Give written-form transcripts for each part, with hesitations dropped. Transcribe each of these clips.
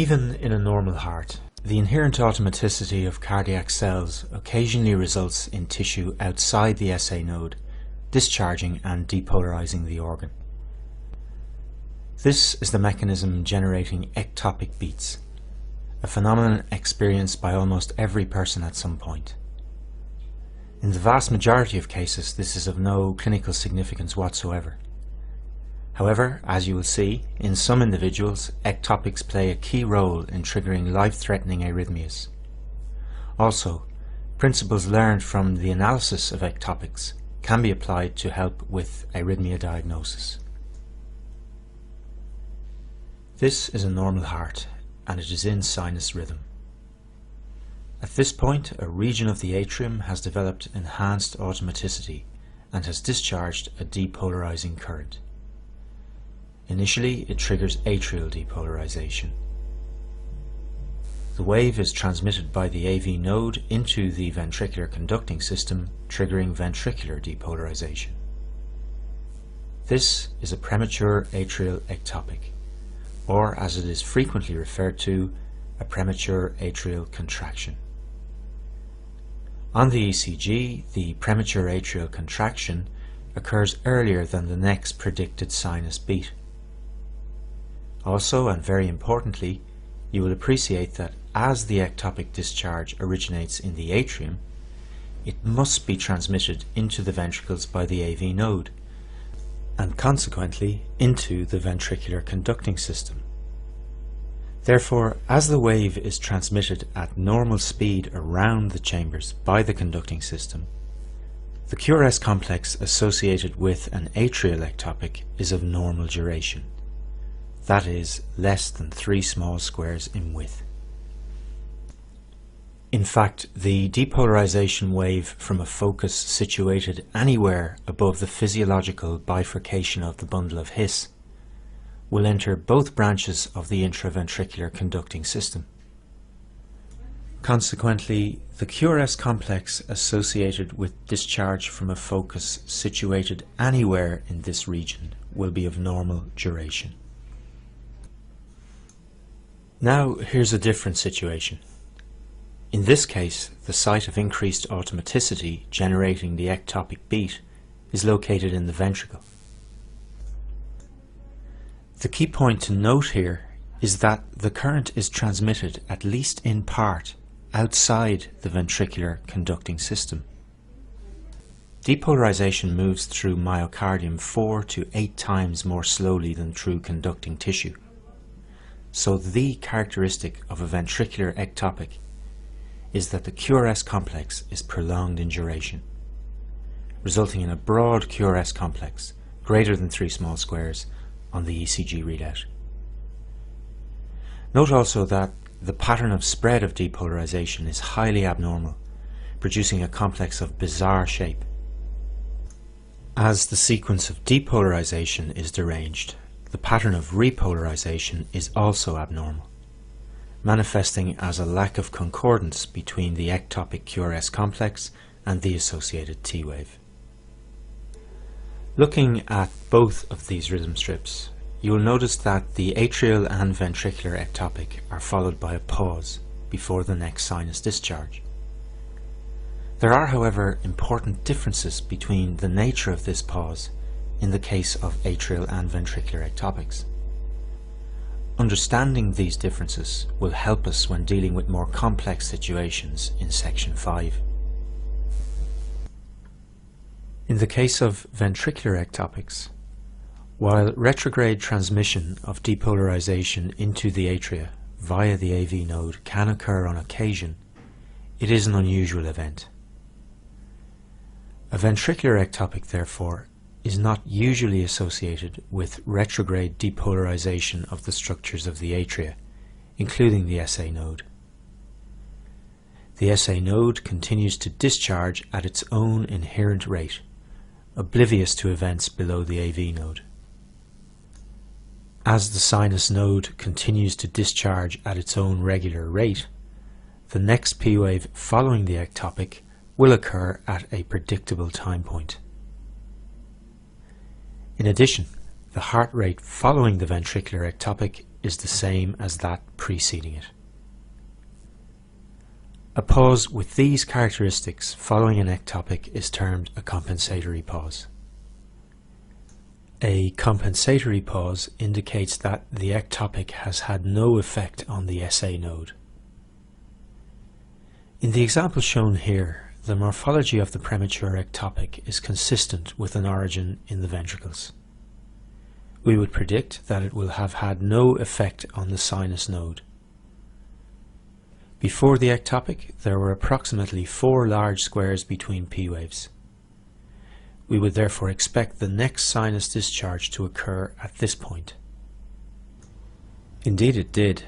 Even in a normal heart, the inherent automaticity of cardiac cells occasionally results in tissue outside the SA node discharging and depolarizing the organ. This is the mechanism generating ectopic beats, a phenomenon experienced by almost every person at some point. In the vast majority of cases, this is of no clinical significance whatsoever. However, as you will see, in some individuals, ectopics play a key role in triggering life-threatening arrhythmias. Also, principles learned from the analysis of ectopics can be applied to help with arrhythmia diagnosis. This is a normal heart, and it is in sinus rhythm. At this point, a region of the atrium has developed enhanced automaticity and has discharged a depolarizing current. Initially, it triggers atrial depolarization. The wave is transmitted by the AV node into the ventricular conducting system, triggering ventricular depolarization. This is a premature atrial ectopic, or as it is frequently referred to, a premature atrial contraction. On the ECG, the premature atrial contraction occurs earlier than the next predicted sinus beat. Also, and very importantly, you will appreciate that as the ectopic discharge originates in the atrium, it must be transmitted into the ventricles by the AV node, and consequently into the ventricular conducting system. Therefore, as the wave is transmitted at normal speed around the chambers by the conducting system, the QRS complex associated with an atrial ectopic is of normal duration. That is, less than 3 small squares in width. In fact, the depolarization wave from a focus situated anywhere above the physiological bifurcation of the bundle of His will enter both branches of the intraventricular conducting system. Consequently, the QRS complex associated with discharge from a focus situated anywhere in this region will be of normal duration. Now here's a different situation. In this case, the site of increased automaticity generating the ectopic beat is located in the ventricle. The key point to note here is that the current is transmitted, at least in part, outside the ventricular conducting system. Depolarization moves through myocardium 4 to 8 times more slowly than through conducting tissue. So the characteristic of a ventricular ectopic is that the QRS complex is prolonged in duration, resulting in a broad QRS complex greater than 3 small squares on the ECG readout. Note also that the pattern of spread of depolarization is highly abnormal, producing a complex of bizarre shape. As the sequence of depolarization is deranged, the pattern of repolarization is also abnormal, manifesting as a lack of concordance between the ectopic QRS complex and the associated T wave. Looking at both of these rhythm strips, you will notice that the atrial and ventricular ectopic are followed by a pause before the next sinus discharge. There are, however, important differences between the nature of this pause in the case of atrial and ventricular ectopics. Understanding these differences will help us when dealing with more complex situations in Section 5. In the case of ventricular ectopics, while retrograde transmission of depolarization into the atria via the AV node can occur on occasion, it is an unusual event. A ventricular ectopic, therefore, is not usually associated with retrograde depolarization of the structures of the atria, including the SA node. The SA node continues to discharge at its own inherent rate, oblivious to events below the AV node. As the sinus node continues to discharge at its own regular rate, the next P wave following the ectopic will occur at a predictable time point. In addition, the heart rate following the ventricular ectopic is the same as that preceding it. A pause with these characteristics following an ectopic is termed a compensatory pause. A compensatory pause indicates that the ectopic has had no effect on the SA node. In the example shown here, the morphology of the premature ectopic is consistent with an origin in the ventricles. We would predict that it will have had no effect on the sinus node. Before the ectopic, there were approximately 4 large squares between P waves. We would therefore expect the next sinus discharge to occur at this point. Indeed it did.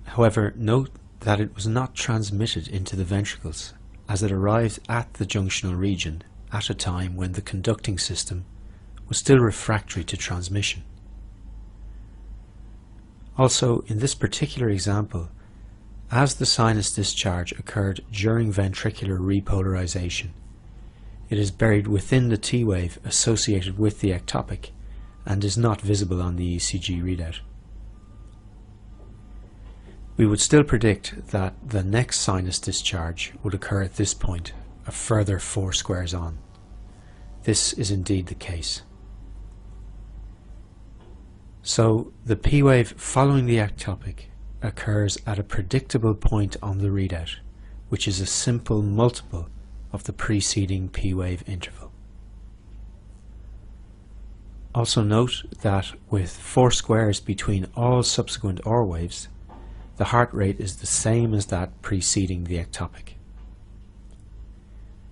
However, note that it was not transmitted into the ventricles, as it arrived at the junctional region at a time when the conducting system was still refractory to transmission. Also, in this particular example, as the sinus discharge occurred during ventricular repolarization, it is buried within the T wave associated with the ectopic and is not visible on the ECG readout. We would still predict that the next sinus discharge would occur at this point, a further 4 squares on. This is indeed the case. So the P wave following the ectopic occurs at a predictable point on the readout, which is a simple multiple of the preceding P wave interval. Also note that with 4 squares between all subsequent OR waves, the heart rate is the same as that preceding the ectopic.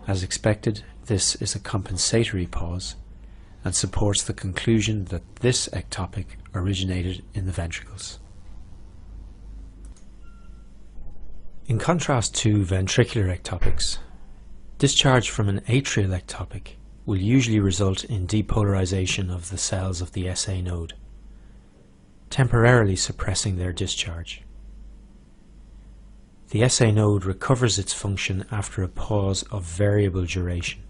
As expected, this is a compensatory pause and supports the conclusion that this ectopic originated in the ventricles. In contrast to ventricular ectopics, discharge from an atrial ectopic will usually result in depolarization of the cells of the SA node, temporarily suppressing their discharge. The SA node recovers its function after a pause of variable duration.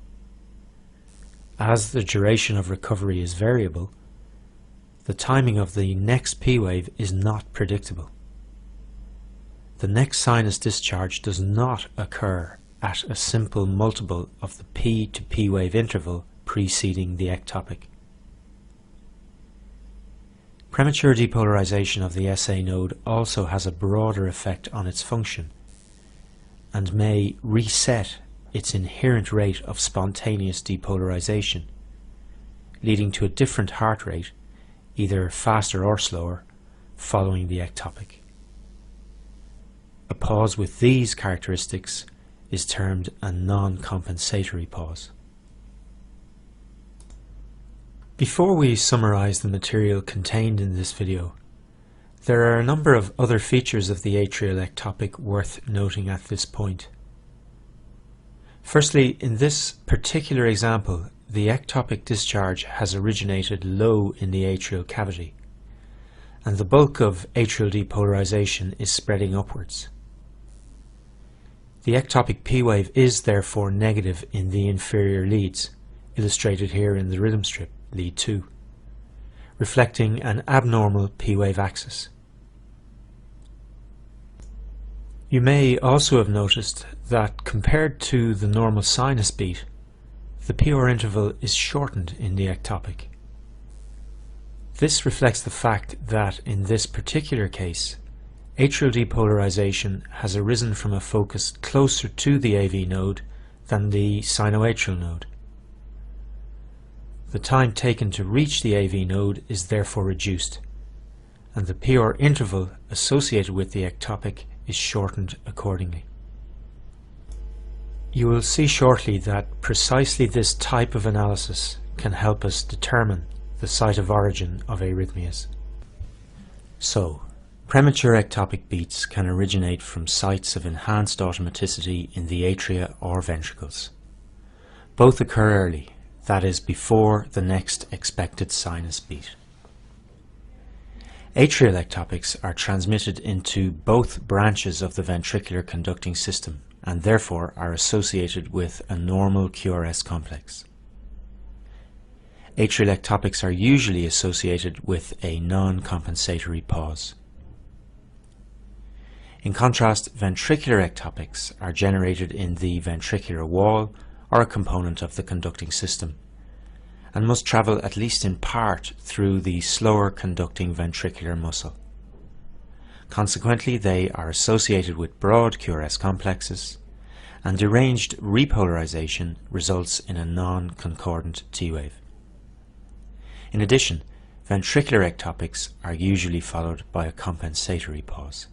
As the duration of recovery is variable, the timing of the next P wave is not predictable. The next sinus discharge does not occur at a simple multiple of the P to P wave interval preceding the ectopic. Premature depolarization of the SA node also has a broader effect on its function and may reset its inherent rate of spontaneous depolarization, leading to a different heart rate, either faster or slower, following the ectopic. A pause with these characteristics is termed a non-compensatory pause. Before we summarize the material contained in this video, there are a number of other features of the atrial ectopic worth noting at this point. Firstly, in this particular example, the ectopic discharge has originated low in the atrial cavity, and the bulk of atrial depolarization is spreading upwards. The ectopic P wave is therefore negative in the inferior leads, illustrated here in the rhythm strip, lead 2, reflecting an abnormal P wave axis. You may also have noticed that compared to the normal sinus beat, the PR interval is shortened in the ectopic. This reflects the fact that in this particular case, atrial depolarization has arisen from a focus closer to the AV node than the sinoatrial node. The time taken to reach the AV node is therefore reduced, and the PR interval associated with the ectopic is shortened accordingly. You will see shortly that precisely this type of analysis can help us determine the site of origin of arrhythmias. So, premature ectopic beats can originate from sites of enhanced automaticity in the atria or ventricles. Both occur early, that is, before the next expected sinus beat. Atrial ectopics are transmitted into both branches of the ventricular conducting system and therefore are associated with a normal QRS complex. Atrial ectopics are usually associated with a non-compensatory pause. In contrast, ventricular ectopics are generated in the ventricular wall or a component of the conducting system, and must travel at least in part through the slower conducting ventricular muscle. Consequently, they are associated with broad QRS complexes, and deranged repolarization results in a non-concordant T-wave. In addition, ventricular ectopics are usually followed by a compensatory pause.